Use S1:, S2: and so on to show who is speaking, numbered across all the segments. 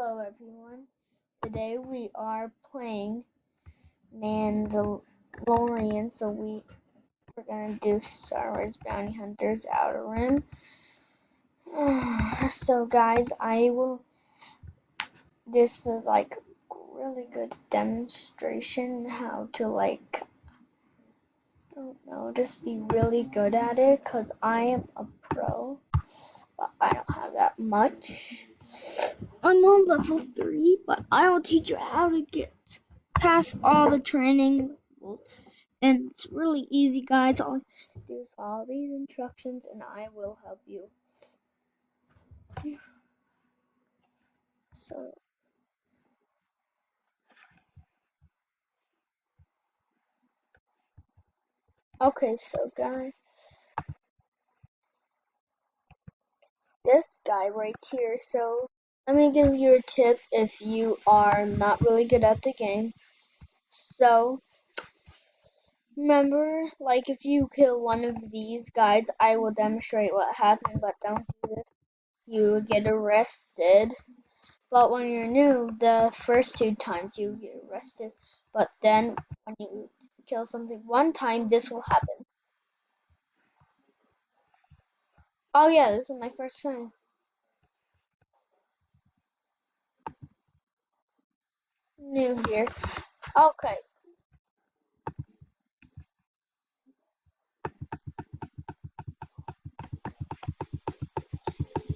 S1: Hello everyone. Today we are playing Mandalorian, so we're gonna do Star Wars Bounty Hunters Outer Rim. So guys, this is like really good demonstration how to I don't know, just be really good at it, cause I am a pro, but I don't have that much. I'm on level 3, but I will teach you how to get past all the training levels. And it's really easy, guys. All you have to do is follow these instructions, and I will help you. So, okay, so guys, this guy right here. So, let me give you a tip if you are not really good at the game. So, remember, like if you kill one of these guys, I will demonstrate what happened, but don't do this. You get arrested. But when you're new, the first 2 times you get arrested. But then when you kill something one time, this will happen. Oh yeah, this is my first time. New here. Okay.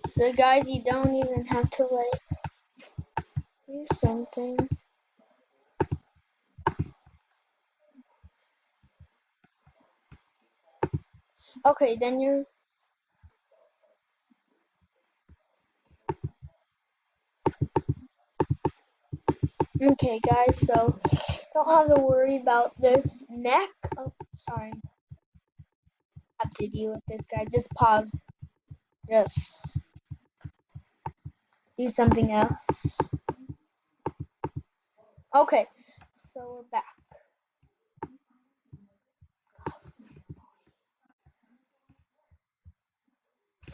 S1: So guys, you don't even have to do something. Okay, then you're okay, guys. So don't have to worry about this neck. Oh, sorry. Have to deal with this guy. Just pause. Just do something else. Okay, so we're back.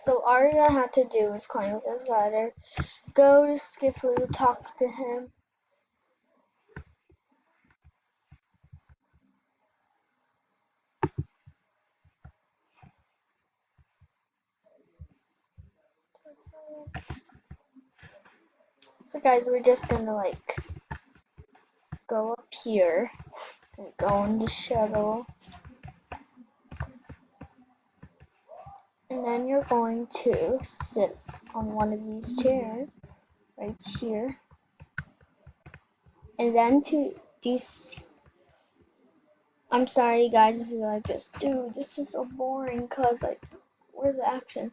S1: So all you're gonna have to do is climb this ladder, go to Skifflu, talk to him. So guys, we're just gonna go up here, go in the shuttle, and then you're going to sit on one of these chairs right here, and then to do. I'm sorry guys if you like this. Dude, this is so boring. Cause where's the action?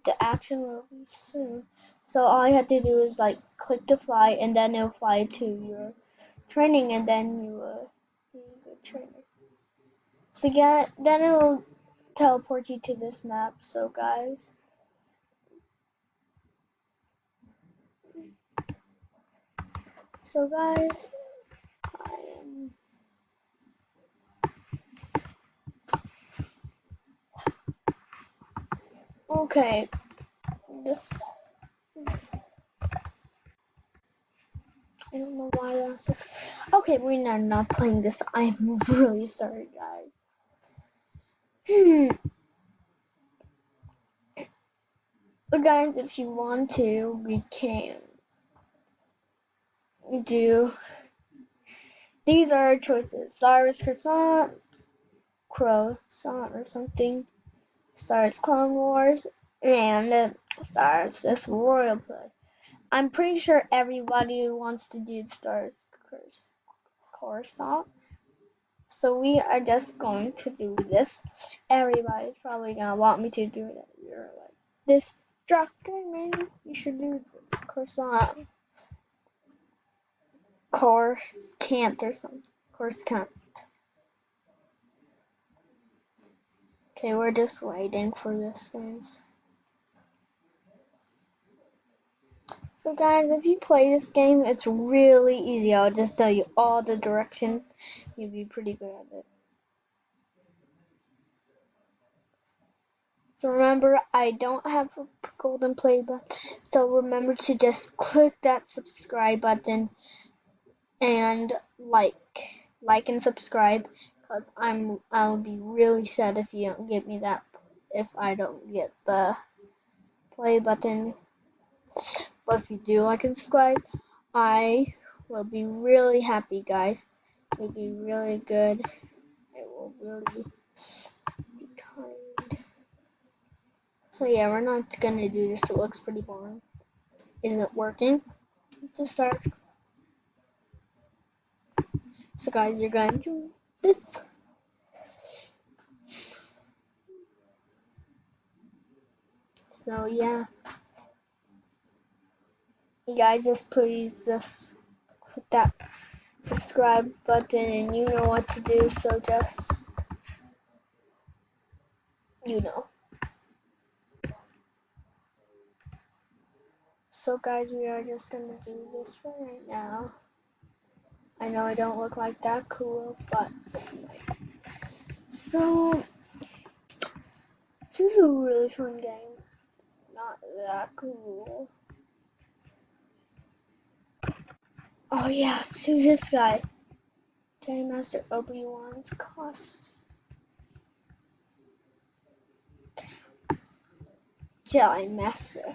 S1: The action will be soon. So all you have to do is click to fly, and then it'll fly to your training, and then you will be a good trainer. So yeah, then it will teleport you to this map. So guys, I am okay. This I don't know why that's such. Okay, we are not playing this. I'm really sorry, guys. But guys, if you want to, we can do. These are our choices: Star Wars Croissant or something, Star Wars Clone Wars, and Star Wars this Royal Blood. I'm pretty sure everybody wants to do Star Wars Coruscant. So we are just going to do this. Everybody's probably gonna want me to do it. You're like, this doctor, man, you should do Coruscant. Coruscant or something. Coruscant. Okay, we're just waiting for this, guys. So guys, if you play this game, it's really easy. I'll just tell you all the directions. You'll be pretty good at it. So remember, I don't have a golden play button. So remember to just click that subscribe button and like and subscribe, because I'll be really sad if you don't get me that, if I don't get the play button. But if you do like and subscribe, I will be really happy, guys. It'll be really good. It will really be kind. So yeah, we're not gonna do this. It looks pretty boring. Isn't it working? Let's just start. So guys, you're going to do this. So yeah, you guys, just please just click that subscribe button, and you know what to do. So just you know. So guys, we are just gonna do this right now. I know I don't look like that cool, but so this is a really fun game. Not that cool. Oh yeah, let's do this guy. Jedi Master Obi-Wan's cost. Jedi Master.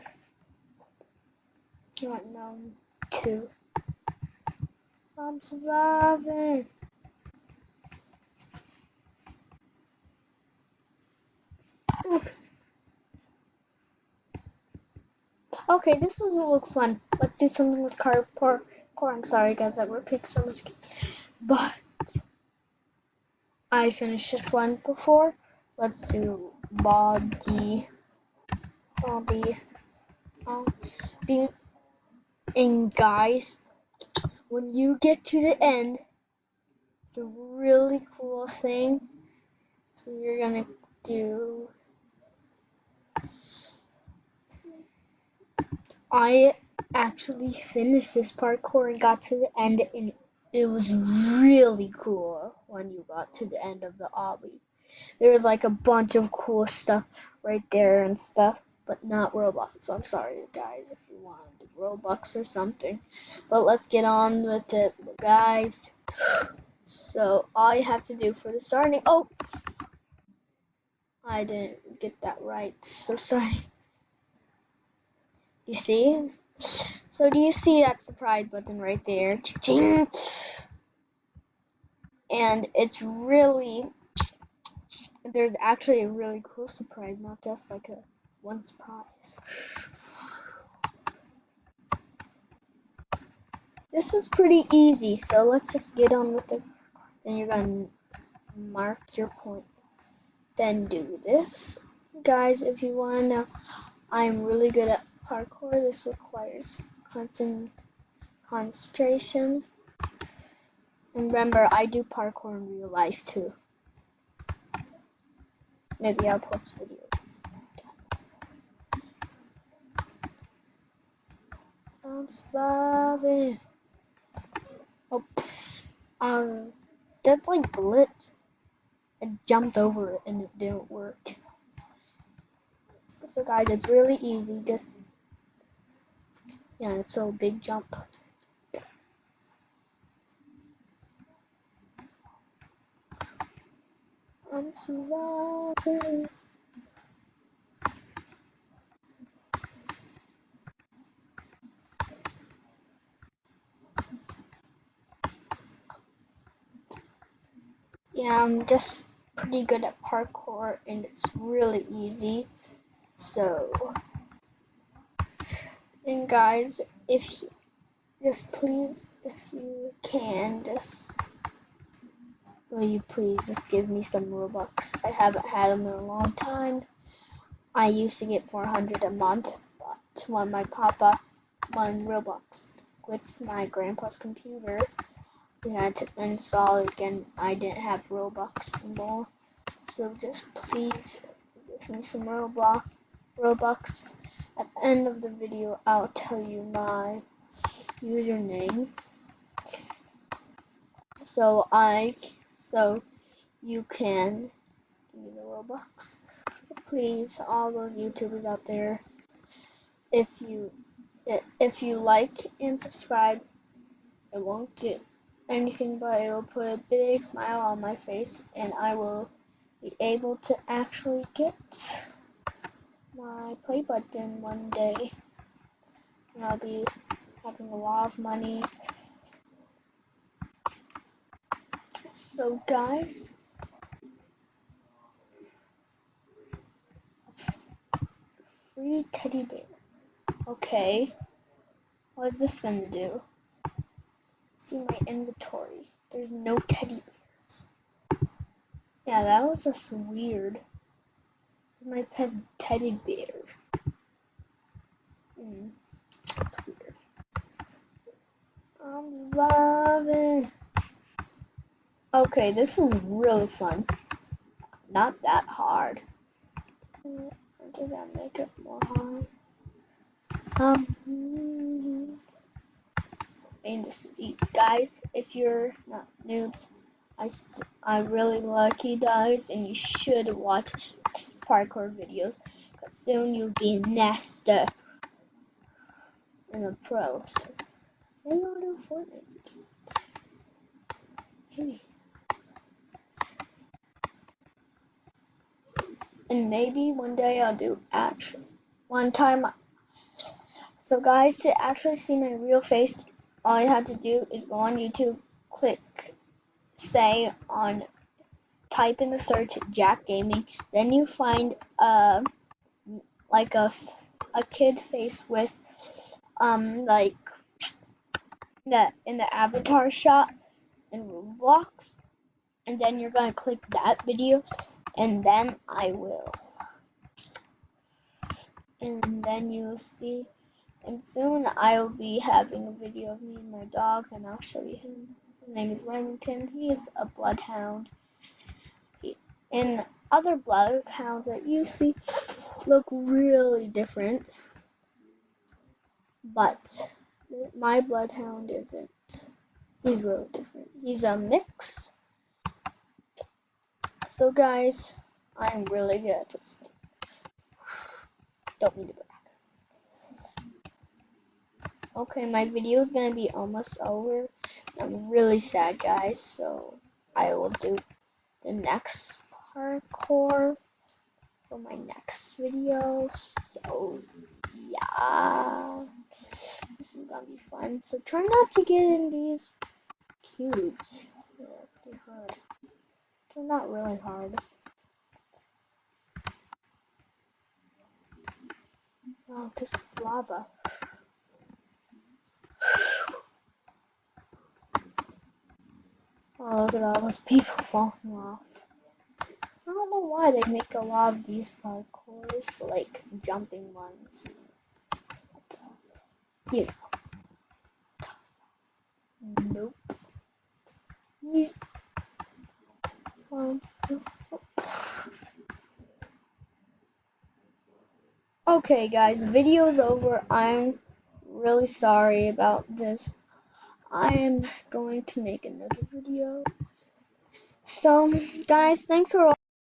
S1: You want known to. I'm surviving. Okay, this doesn't look fun. Let's do something with parkour. I'm sorry, guys, that we're picking so much. But I finished this one before. Let's do body. Being and guys, when you get to the end, it's a really cool thing. So you're gonna do. I actually finished this parkour and got to the end, and it was really cool when you got to the end of the obby. There was like a bunch of cool stuff right there and stuff, but not Robux. So I'm sorry, guys, if you wanted Robux or something. But let's get on with it, guys. So all you have to do for the starting. Oh, I didn't get that right. So sorry. You see? So do you see that surprise button right there? Ching! And it's really, there's actually a really cool surprise, not just like a one surprise. This is pretty easy, so let's just get on with it. Then you're gonna mark your point. Then do this. Guys, if you wanna know, I'm really good at parkour. This requires concentration. And remember, I do parkour in real life too. Maybe I'll post a video. I'm surviving. Oh, that's like glitch. I jumped over it and it didn't work. So guys, it's really easy. Just yeah, it's a big jump. I'm surviving. Yeah, I'm just pretty good at parkour and it's really easy. So, and guys, if you, just please, if you can, just will you please just give me some Robux? I haven't had them in a long time. I used to get 400 a month, but when my papa won Robux with my grandpa's computer, we had to install it again. I didn't have Robux anymore. So just please give me some Robux. At the end of the video, I'll tell you my username. So you can give me the Robux. please, all those YouTubers out there, if you like and subscribe, it won't do anything but it will put a big smile on my face, and I will be able to actually get my play button one day, and I'll be having a lot of money. So guys, free teddy bear. Okay, what is this gonna do? See my inventory. There's no teddy bears. Yeah, that was just weird. My pet teddy bear. That's weird. I'm loving. Okay, this is really fun. Not that hard. I think I make it more hard. And this is easy, guys. If you're not noobs, I really like you guys, and you should watch his parkour videos, because soon you'll be a master and a pro. So maybe I'll do Fortnite. Hey. And maybe one day I'll do action. One time. So guys, to actually see my real face, all you have to do is go on YouTube, click type in the search Jack Gaming, then you find like a kid face with like in the avatar shot in Roblox, and then you're gonna click that video, and then and then you'll see, and soon I will be having a video of me and my dog, and I'll show you him. His name is Remington. He is a bloodhound. And other bloodhounds that you see look really different, but my bloodhound isn't. He's really different. He's a mix. So guys, I'm really good at this game. Don't mean to brag. Okay, my video is gonna be almost over. I'm really sad, guys, so I will do the next parkour for my next video. So yeah, this is gonna be fun. So try not to get in these cubes. They're hard. They're not really hard. Oh, this is lava. Oh, look at all those people falling off. I don't know why they make a lot of these parkours, like jumping ones. You know. Nope. Okay, guys, video's over. I'm really sorry about this. I am going to make another video. So, guys, thanks for